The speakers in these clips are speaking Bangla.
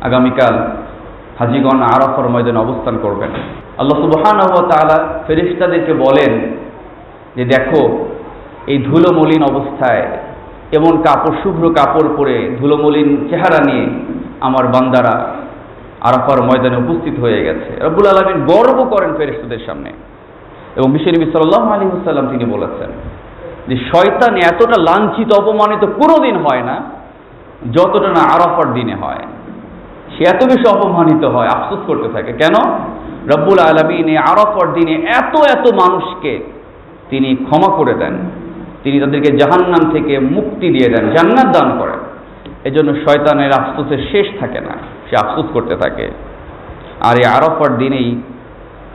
আগামীকাল হাজীগণ আরাফার ময়দানে অবস্থান করবেন। আল্লাহ সুবহানাহু ওয়া তাআলা ফেরেশতাদেরকে বলেন যে দেখো, এই ধুলোমলিন অবস্থায় এমন কাপড়, শুভ্র কাপড় পরে ধুলোমলিন চেহারা নিয়ে আমার বান্দারা আরাফার ময়দানে উপস্থিত হয়ে গেছে। রব্বুল আলামিন গর্ব করেন ফেরেশতাদের সামনে। এবং বিশ্বনবী সাল্লাল্লাহু আলাইহি ওয়াসাল্লাম তিনি বলেছেন যে শয়তান এতটা লাঞ্ছিত, অপমানিত কোনোদিন হয় না যতটা না আরাফার দিনে হয়। সে এত বেশি অপমানিত হয়, আফসোস করতে থাকে। কেন? রব্বুল আলামিন এই আরাফার দিনে এত এত মানুষকে তিনি ক্ষমা করে দেন, তিনি তাদেরকে জাহান্নাম থেকে মুক্তি দিয়ে দেন, জান্নাত দান করেন। এজন্য শয়তানের আফসোসের শেষ থাকে না, সে আফসোস করতে থাকে। আর এই আরাফার দিনেই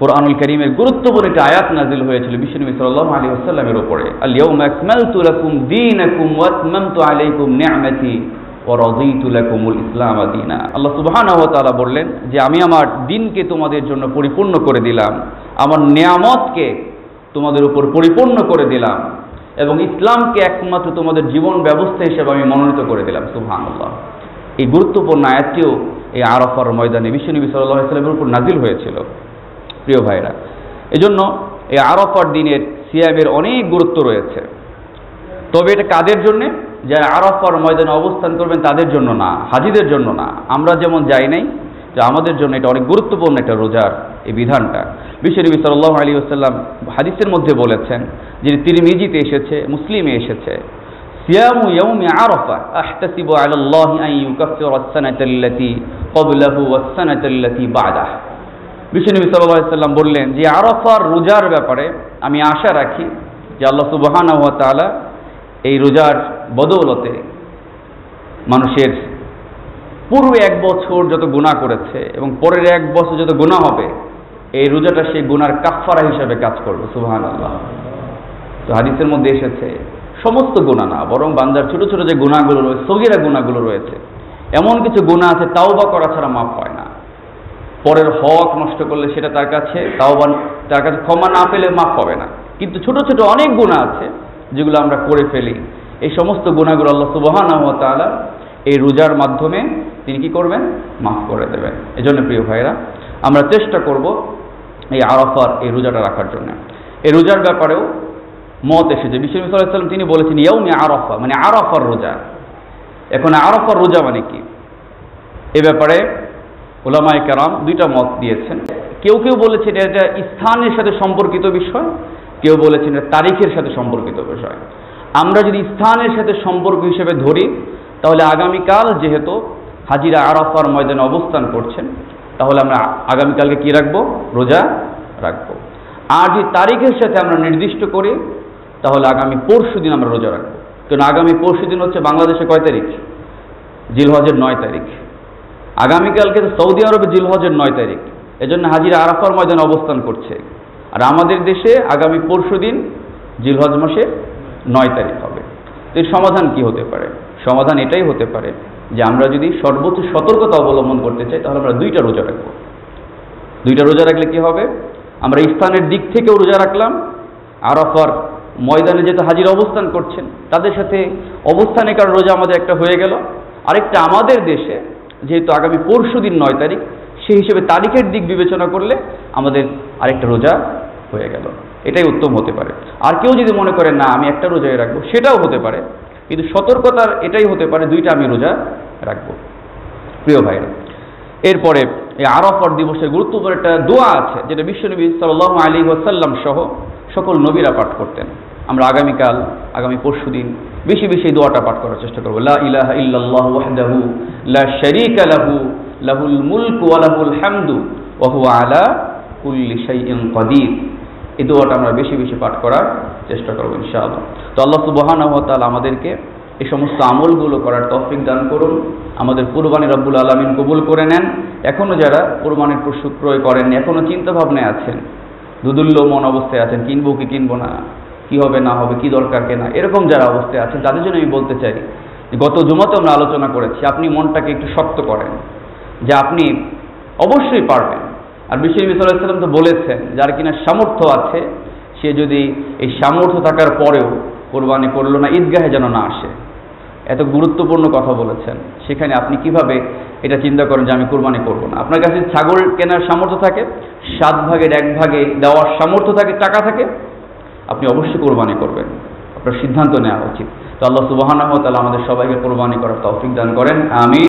কোরআনুল কারীমের গুরুত্বপূর্ণ একটা আয়াত নাজিল হয়েছিল বিশ্বনবী সাল্লাল্লাহু আলাইহি ওয়াসাল্লামের উপরে, আল ইয়াউমা আকমালতু লাকুম দীনাকুম ওয়া আতমামতু আলাইকুম নি'মাতি ওয়া রাদিতু লাকুমুল ইসলাম দীনা। আল্লাহ সুবহানাহু ওয়া তাআলা বললেন যে আমি আমার দিনকে তোমাদের জন্য পরিপূর্ণ করে দিলাম, আমার নিয়ামতকে তোমাদের উপর পরিপূর্ণ করে দিলাম, এবং ইসলামকে একমাত্র তোমাদের জীবন ব্যবস্থা হিসেবে আমি মনোনীত করে দিলাম। সুবহানাল্লাহ। এই গুরুত্বপূর্ণ আয়াতটিও এই আরাফার ময়দানে বিশ্বনবী সাল্লাল্লাহু আলাইহি ওয়াসাল্লামের উপর নাজিল হয়েছিল। প্রিয় ভাইরা, এজন্য এই আরাফার দিনের সিয়ামের অনেক গুরুত্ব রয়েছে। তবে এটা কাদের জন্য? যারা আরাফার ময়দানে অবস্থান করবেন তাদের জন্য না, হাজীদের জন্য না। আমরা যেমন যাই নাই, যে আমাদের জন্য এটা অনেক গুরুত্বপূর্ণ একটা রোজার এই বিধানটা। বিশ্বনবী সাল্লাল্লাহু আলাইহি ওয়াসাল্লাম হাদিসের মধ্যে বলেছেন, যে তিরমিজিতে এসেছে, মুসলিমে এসেছে, সিয়ামু ইয়াউমি আরাফা আহতাসিবু আলাল্লাহি আন ইউকাফিরা আস-সানাতাল্লাতী ক্বাবলাহু ওয়াস-সানাতাল্লাতী বা'দাহু। বিশ্বনবী সাল্লাল্লাহু আলাইহি ওয়াসাল্লাম বললেন যে আরাফার রোজার ব্যাপারে আমি আশা রাখি যে আল্লাহ সুবহানাহু ওয়া তাআলা এই রোজার বদৌলতে মানুষের পূর্বে এক বছর যত গুনাহ করেছে এবং পরের এক বছর যত গুনাহ হবে, এই রোজাটা সেই গুনার কাফফারা হিসেবে কাজ করবে। সুবহানাল্লাহ। তো হাদিসের মধ্যে এসেছে সমস্ত গুনাহ না, বরং বান্দার ছোট ছোট যে গুনাহগুলো রয়েছে, সগীরা গুনাহগুলো রয়েছে, এমন কিছু গুনাহ আছে তাওবা করা ছাড়া মাফ হয় না। পরের হক নষ্ট করলে সেটা তার কাছে ক্ষমা না পেলে মাফ হবে না। কিন্তু ছোট ছোট অনেক গুনাহ আছে যেগুলো আমরা করে ফেলি, এই সমস্ত গুনাহগুলো আল্লাহ সুবহানাহু ওয়া তাআলা এই রোজার মাধ্যমে তিনি কি করবেন? মাফ করে দেবেন। এজন্য প্রিয় ভাইরা, আমরা চেষ্টা করব এই আরাফার এই রোজাটা রাখার জন্য। এই রোজার ব্যাপারেও মত এসেছে। বিশ্বনবী সাল্লাল্লাহু আলাইহি ওয়াসাল্লাম তিনি বলেছেন ইয়াউমি আরাফা, মানে আরাফার রোজা। এখন আরাফার রোজা মানে কি? এ ব্যাপারে উলামায়ে কেরাম দুইটা মত দিয়েছেন। কেউ কেউ বলেছেন এটা স্থানের সাথে সম্পর্কিত বিষয়, কেউ বলেছেন এটা তারিখের সাথে সম্পর্কিত বিষয়। আমরা যদি স্থানের সাথে সম্পর্ক হিসেবে ধরি, তাহলে আগামীকাল যেহেতু হাজিরা আরাফার ময়দানে অবস্থান করছেন, তাহলে আমরা আগামীকালকে কি রাখবো? রোজা রাখবো। আর যদি তারিখের সাথে আমরা নির্দিষ্ট করি, তাহলে আগামী পরশু দিন আমরা রোজা রাখবো। কারণ আগামী পরশু দিন হচ্ছে বাংলাদেশে কয় তারিখ? জিলহজের 9 তারিখ। আগামীকালকে তো সৌদি আরবে জিলহজের 9 তারিখ। এজন্য হাজিরা আরাফার ময়দানে অবস্থান করছে। আর আমাদের দেশে আগামী পরশু দিন জিলহজ মাসের 9 তারিখ হবে। এর সমাধান কি হতে পারে? সমাধান এটাই হতে পারে যে আমরা যদি সর্বোচ্চ সতর্কতা অবলম্বন করতে চাই, তাহলে আমরা 2টা রোজা রাখবো। 2টা রোজা রাখলে কি হবে? আমরা স্থানের দিক থেকেও রোজা রাখলাম, আরাফার ময়দানে যেহেতু হাজিরা অবস্থান করছেন তাদের সাথে অবস্থানেকার রোজা আমাদের একটা হয়ে গেল। আরেকটা আমাদের দেশে যেহেতু আগামী পরশু দিন 9 তারিখ, সেই হিসেবে তারিখের দিক বিবেচনা করলে আমাদের আরেকটা রোজা হয়ে গেল। এটাই উত্তম হতে পারে। আর কেউ যদি মনে করে না আমি একটা রোজায় রাখবো, সেটাও হতে পারে, কিন্তু সতর্কতার এটাই হতে পারে 2টা আমি রোজা রাখবো। প্রিয় ভাইরা, এরপরে এই আরাফার দিবসের গুরুত্বপূর্ণ একটা দোয়া আছে, যেটা বিশ্বনবী সাল্লাল্লাহু আলাইহি ওয়াসাল্লাম সহ সকল নবীরা পাঠ করতেন। আমরা আগামীকাল, আগামী পরশু দিন বেশি বেশি এই দোয়াটা পাঠ করার চেষ্টা করবো। লা ইলাহা ইল্লাল্লাহু ওয়াহদাহু লা শারীকা লাহু লাহুল মুলকু ওয়া লাহুল হামদু ওয়া হুয়া আলা কুল্লি শাইইন কাদির। এই দোয়াটা আমরা বেশি বেশি পাঠ করার চেষ্টা করবো ইনশাআল্লাহ। তো আল্লাহ সুবহানাহু ওয়া তাআলা আমাদেরকে এই সমস্ত আমলগুলো করার তৌফিক দান করুন। আমাদের কুরবানি রব্বুল আলামিন কবুল করে নেন। এখনো যারা কুরবানির পশু ক্রয় করেন, এখনো চিন্তা ভাবনায় আছেন, দুদুল্য মন অবস্থায় আছেন, কিনবো কি কিনবো না, কি হবে না হবে, কি দরকার কেনা, এরকম যারা অবস্থায় আছেন তাদের জন্য আমি বলতে চাই, গত জুমাতে আমরা আলোচনা করেছি, আপনি মনটাকে একটু শক্ত করেন যে আপনি অবশ্যই পারবেন। আর বিশ্বনবী সাল্লাল্লাহু আলাইহি ওয়াসাল্লাম তো বলেছেন, যার কিনা সামর্থ্য আছে সে যদি এই সামর্থ্য থাকার পরেও কোরবানি করলো না, ঈদগাহে যেন না আসে। এত গুরুত্বপূর্ণ কথা বলেছেন, সেখানে আপনি কিভাবে এটা চিন্তা করেন যে আমি কোরবানি করব না? আপনার কাছে ছাগল কেনার সামর্থ্য থাকে, 7 ভাগের 1 ভাগে দেওয়ার সামর্থ্য থাকে, টাকা থাকে, আপনি অবশ্যই কোরবানি করবেন। আপনার সিদ্ধান্ত নেওয়া উচিত। তো আল্লাহ সুবহানাহু ওয়া তাআলা আমাদের সবাইকে কোরবানি করার তৌফিক দান করেন, আমিন।